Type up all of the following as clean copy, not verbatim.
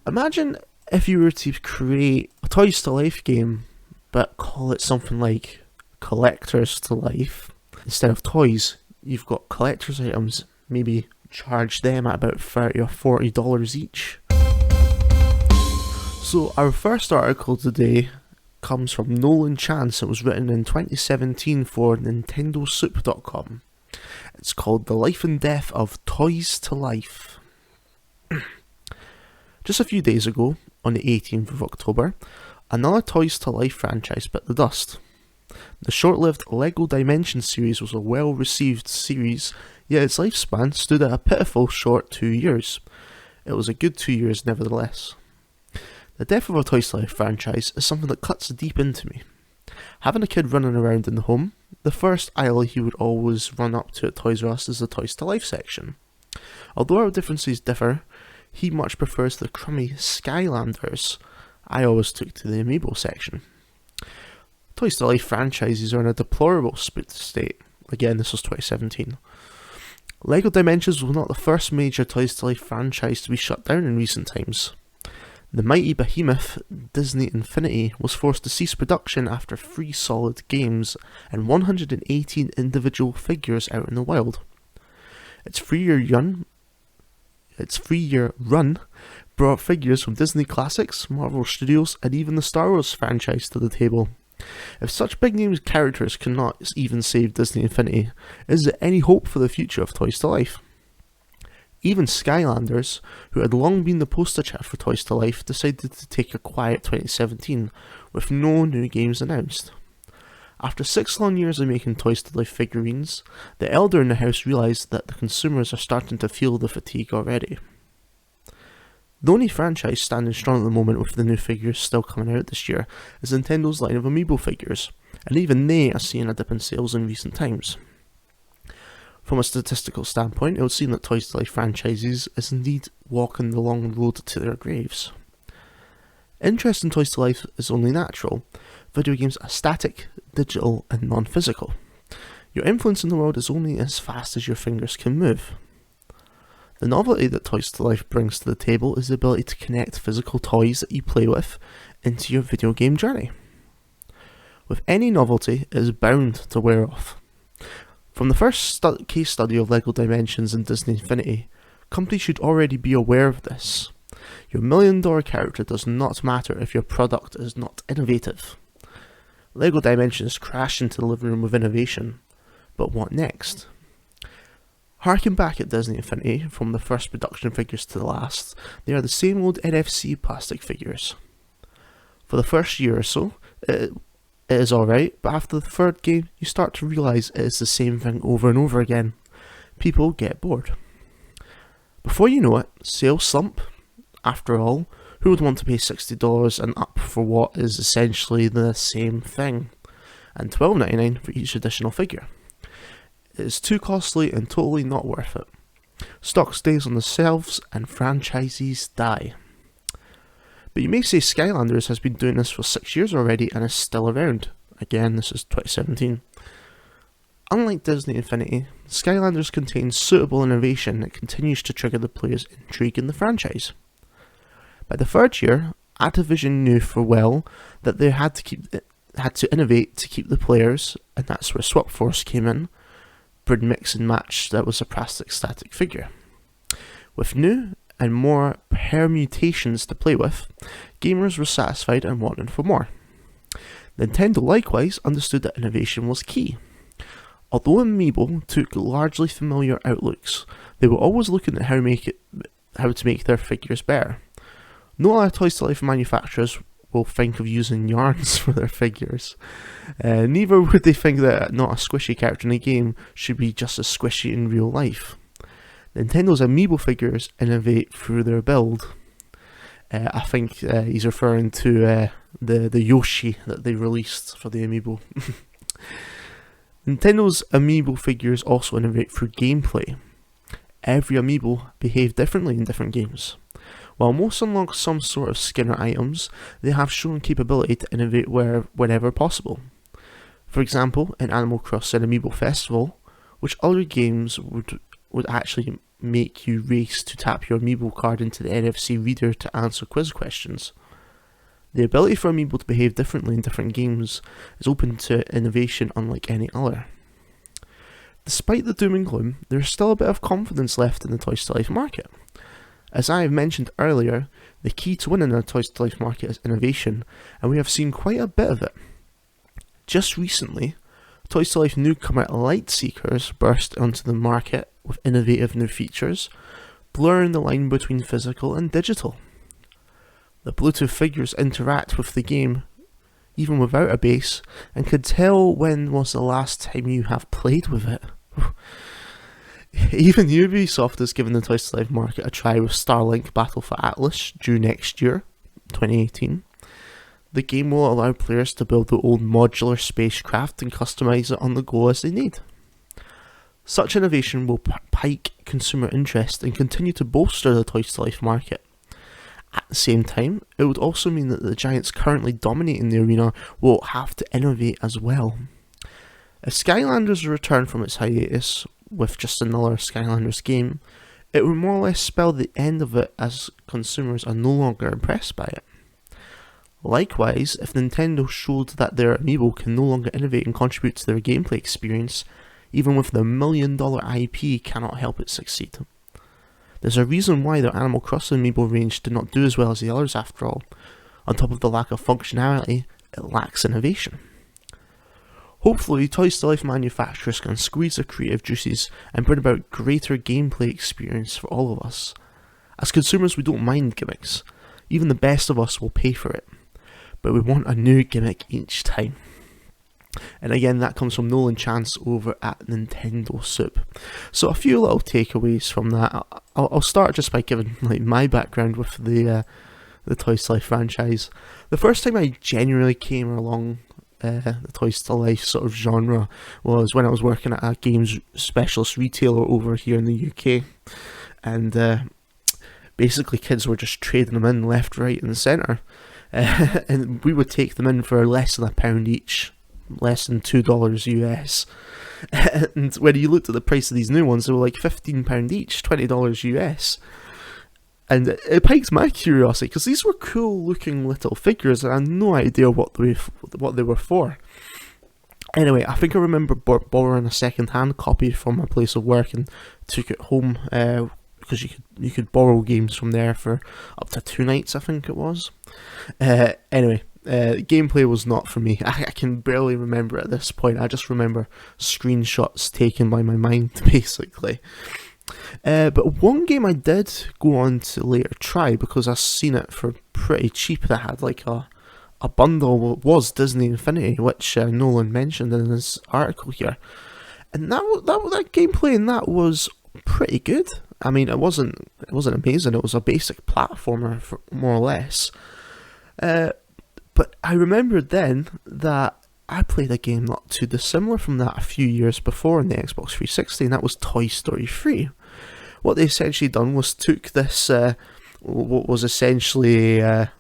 Imagine if you were to create a Toys to Life game, but call it something like Collectors to Life. Instead of toys, you've got collector's items, maybe charge them at about $30 or $40 each. So our first article today comes from Nolan Chance. It was written in 2017 for nintendosoup.com. It's called The Life and Death of Toys to Life. Just a few days ago, on the 18th of October, another Toys to Life franchise bit the dust. The short-lived LEGO Dimensions series was a well-received series, yet its lifespan stood at a pitiful short 2 years. It was a good 2 years nevertheless. The death of a Toys to Life franchise is something that cuts deep into me. Having a kid running around in the home, the first aisle he would always run up to at Toys R Us is the Toys to Life section. Although our differences differ, he much prefers the crummy Skylanders. I always took to the Amiibo section. Toys to Life franchises are in a deplorable state. Again, this was 2017. LEGO Dimensions was not the first major Toys to Life franchise to be shut down in recent times. The mighty behemoth Disney Infinity was forced to cease production after 3 solid games and 118 individual figures out in the wild. Its 3-year run brought figures from Disney Classics, Marvel Studios, and even the Star Wars franchise to the table. If such big name characters cannot even save Disney Infinity, is there any hope for the future of Toys to Life? Even Skylanders, who had long been the poster child for Toys to Life, decided to take a quiet 2017, with no new games announced. After 6 long years of making Toys to Life figurines, the elder in the house realised that the consumers are starting to feel the fatigue already. The only franchise standing strong at the moment with the new figures still coming out this year is Nintendo's line of Amiibo figures, and even they are seeing a dip in sales in recent times. From a statistical standpoint, it would seem that Toys to Life franchises is indeed walking the long road to their graves. Interest in Toys to Life is only natural. Video games are static, digital, and non-physical. Your influence in the world is only as fast as your fingers can move. The novelty that Toys to Life brings to the table is the ability to connect physical toys that you play with into your video game journey. With any novelty, it is bound to wear off. From the first case study of LEGO Dimensions and Disney Infinity, companies should already be aware of this. Your $1 million character does not matter if your product is not innovative. LEGO Dimensions crashed into the living room with innovation, but what next? Harking back at Disney Infinity, from the first production figures to the last, they are the same old NFC plastic figures. For the first year or so, it is alright, but after the third game, you start to realise it is the same thing over and over again. People get bored. Before you know it, sales slump. After all, who would want to pay $60 and up for what is essentially the same thing, and $12.99 for each additional figure? It is too costly and totally not worth it. Stock stays on the shelves and franchises die. But you may say Skylanders has been doing this for 6 years already and is still around. Again, this is 2017. Unlike Disney Infinity, Skylanders contains suitable innovation that continues to trigger the player's intrigue in the franchise. By the third year, Activision knew for well that they had to innovate to keep the players, and that's where Swap Force came in. Bring mix and match that was a plastic static figure. With new and more permutations to play with, gamers were satisfied and wanted for more. Nintendo likewise understood that innovation was key. Although Amiibo took largely familiar outlooks, they were always looking at how to make their figures better. No other Toys to Life manufacturers will think of using yarns for their figures. Neither would they think that not a squishy character in a game should be just as squishy in real life. Nintendo's Amiibo figures innovate through their build. I think he's referring to the Yoshi that they released for the Amiibo. Nintendo's Amiibo figures also innovate through gameplay. Every Amiibo behave differently in different games. While most unlock some sort of skin or items, they have shown capability to innovate wherever possible. For example, in Animal Crossing Amiibo Festival, which other games would actually make you race to tap your amiibo card into the NFC reader to answer quiz questions. The ability for amiibo to behave differently in different games is open to innovation unlike any other. Despite the doom and gloom, there is still a bit of confidence left in the Toys to Life market. As I have mentioned earlier, the key to winning the Toys to Life market is innovation, and we have seen quite a bit of it. Just recently, Toys to Life newcomer Lightseekers burst onto the market with innovative new features, blurring the line between physical and digital. The Bluetooth figures interact with the game even without a base, and could tell when was the last time you have played with it. Even Ubisoft has given the Toys to Life market a try with Starlink Battle for Atlas due next year, 2018. The game will allow players to build their own modular spacecraft and customize it on the go as they need. Such innovation will pique consumer interest and continue to bolster the Toys to Life market. At the same time, it would also mean that the giants currently dominating the arena will have to innovate as well. If Skylanders return from its hiatus with just another Skylanders game, it would more or less spell the end of it as consumers are no longer impressed by it. Likewise, if Nintendo showed that their amiibo can no longer innovate and contribute to their gameplay experience, even with their $1 million IP cannot help it succeed. There's a reason why their Animal Crossing amiibo range did not do as well as the others after all. On top of the lack of functionality, it lacks innovation. Hopefully, Toys to Life manufacturers can squeeze their creative juices and bring about greater gameplay experience for all of us. As consumers, we don't mind gimmicks. Even the best of us will pay for it. But we want a new gimmick each time. And again, that comes from Nolan Chance over at Nintendo Soup. So a few little takeaways from that. I'll start just by giving my background with the Toys to Life franchise. The first time I genuinely came along the Toys to Life sort of genre was when I was working at a games specialist retailer over here in the UK, and basically kids were just trading them in left, right and centre, and we would take them in for less than £1 each, less than $2 US. And when you looked at the price of these new ones, they were like £15 each, $20 US. And it piqued my curiosity, because these were cool looking little figures and I had no idea what they were for. Anyway, I think I remember borrowing a second-hand copy from my place of work and took it home, because you could borrow games from there for up to 2 nights, I think it was. Anyway, gameplay was not for me. I can barely remember at this point. I just remember screenshots taken by my mind, basically. But one game I did go on to later try, because I seen it for pretty cheap, that had like a bundle, was Disney Infinity, which Nolan mentioned in his article here. And that gameplay in that was pretty good. I mean, it wasn't amazing. It was a basic platformer, for more or less. But I remembered then that I played a game not too dissimilar from that a few years before on the Xbox 360, and that was Toy Story 3. What they essentially done was took this, what was essentially a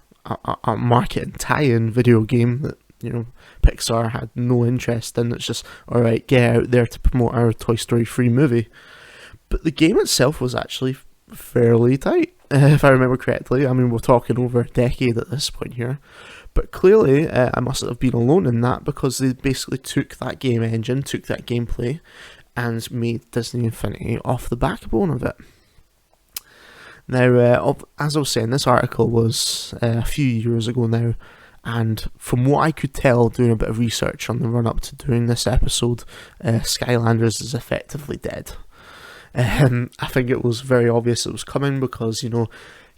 marketing tie-in video game that, Pixar had no interest in. It's just, alright, get out there to promote our Toy Story 3 movie. But the game itself was actually fairly tight, if I remember correctly. I mean, we're talking over a decade at this point here. But clearly, I mustn't have been alone in that, because they basically took that game engine, took that gameplay, and made Disney Infinity off the backbone of it. Now, as I was saying, this article was a few years ago now, and from what I could tell, doing a bit of research on the run-up to doing this episode, Skylanders is effectively dead. I think it was very obvious it was coming, because,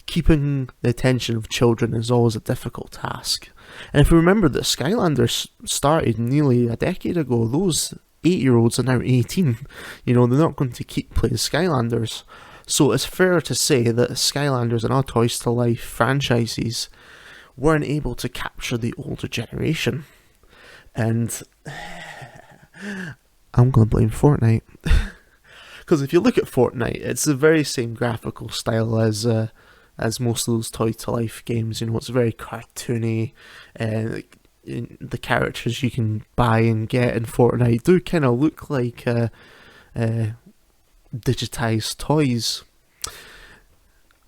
keeping the attention of children is always a difficult task. And if you remember that Skylanders started nearly a decade ago, those 8-year-olds are now 18. They're not going to keep playing Skylanders. So it's fair to say that Skylanders and our Toys to Life franchises weren't able to capture the older generation. And I'm going to blame Fortnite. Because if you look at Fortnite, it's the very same graphical style as most of those Toy to Life games. It's very cartoony. The characters you can buy and get in Fortnite do kind of look like digitized toys.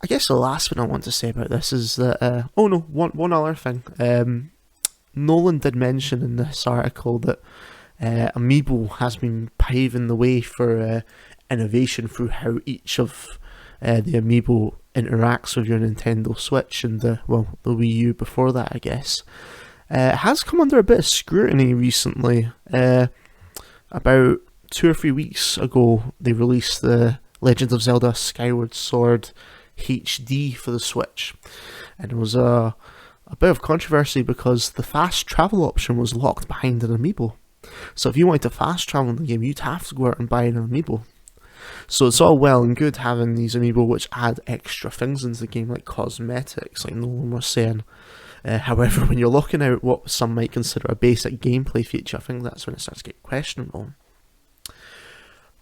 I guess the last thing I want to say about this is that one other thing. Nolan did mention in this article that Amiibo has been paving the way for innovation through how each of the Amiibo interacts with your Nintendo Switch and the Wii U before that, I guess. It has come under a bit of scrutiny recently. About 2 or 3 weeks ago, they released the Legend of Zelda Skyward Sword HD for the Switch, and it was a bit of controversy because the fast travel option was locked behind an Amiibo. So if you wanted to fast travel in the game, you'd have to go out and buy an Amiibo. So it's all well and good having these Amiibo which add extra things into the game, like cosmetics, like Nolan was saying. However, when you're looking at what some might consider a basic gameplay feature, I think that's when it starts to get questionable.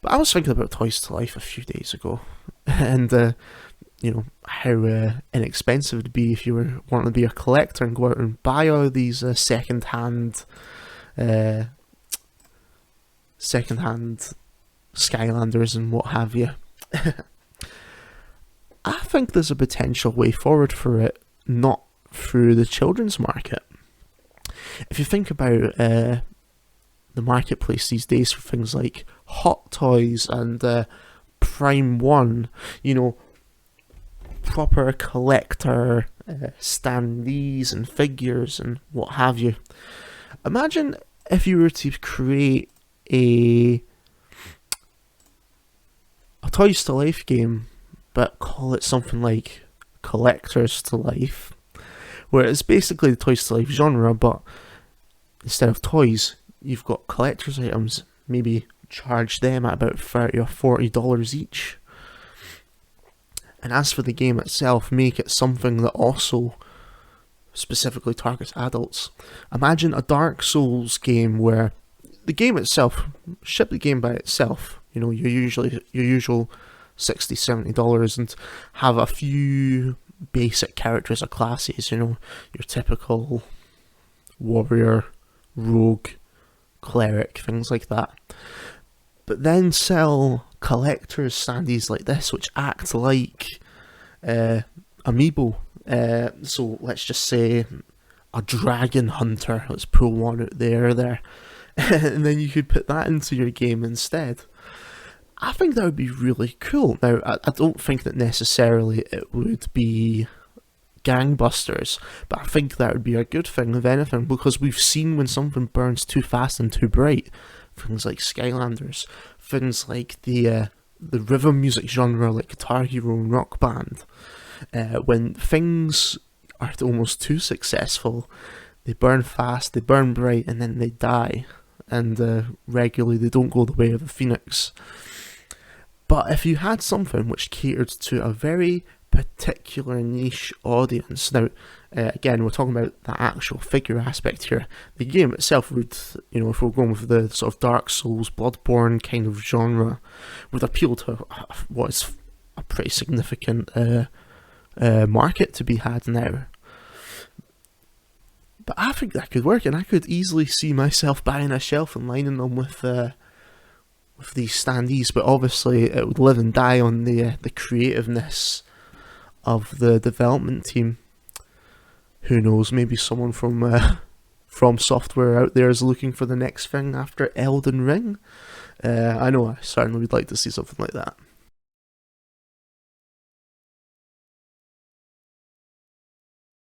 But I was thinking about Toys to Life a few days ago, and how inexpensive it would be if you were wanting to be a collector and go out and buy all these second-hand Skylanders and what have you. I think there's a potential way forward for it, not through the children's market. If you think about the marketplace these days for things like Hot Toys and Prime One, proper collector standees and figures and what have you. Imagine if you were to create a Toys to Life game, but call it something like Collectors to Life, where it's basically the Toys to Life genre, but instead of toys, you've got collector's items, maybe charge them at about $30 or $40 each. And as for the game itself, make it something that also specifically targets adults. Imagine a Dark Souls game where the game itself, ship the game by itself, your usual $60, $70, and have a few basic characters or classes, your typical warrior, rogue, cleric, things like that. But then sell collector's standees like this, which act like Amiibo. So let's just say a dragon hunter. Let's pull one out there. And then you could put that into your game instead. I think that would be really cool. Now, I don't think that necessarily it would be gangbusters, but I think that would be a good thing, if anything, because we've seen when something burns too fast and too bright, things like Skylanders, things like the rhythm music genre like Guitar Hero and Rock Band, when things are almost too successful, they burn fast, they burn bright, and then they die, and regularly they don't go the way of the phoenix. But if you had something which catered to a very particular niche audience, now again we're talking about the actual figure aspect here, the game itself would, if we're going with the sort of Dark Souls, Bloodborne kind of genre, would appeal to what is a pretty significant market to be had now. But I think that could work, and I could easily see myself buying a shelf and lining them with these standees, but obviously it would live and die on the creativeness of the development team. Who knows, maybe someone from Software out there is looking for the next thing after Elden Ring. I know I certainly would like to see something like that.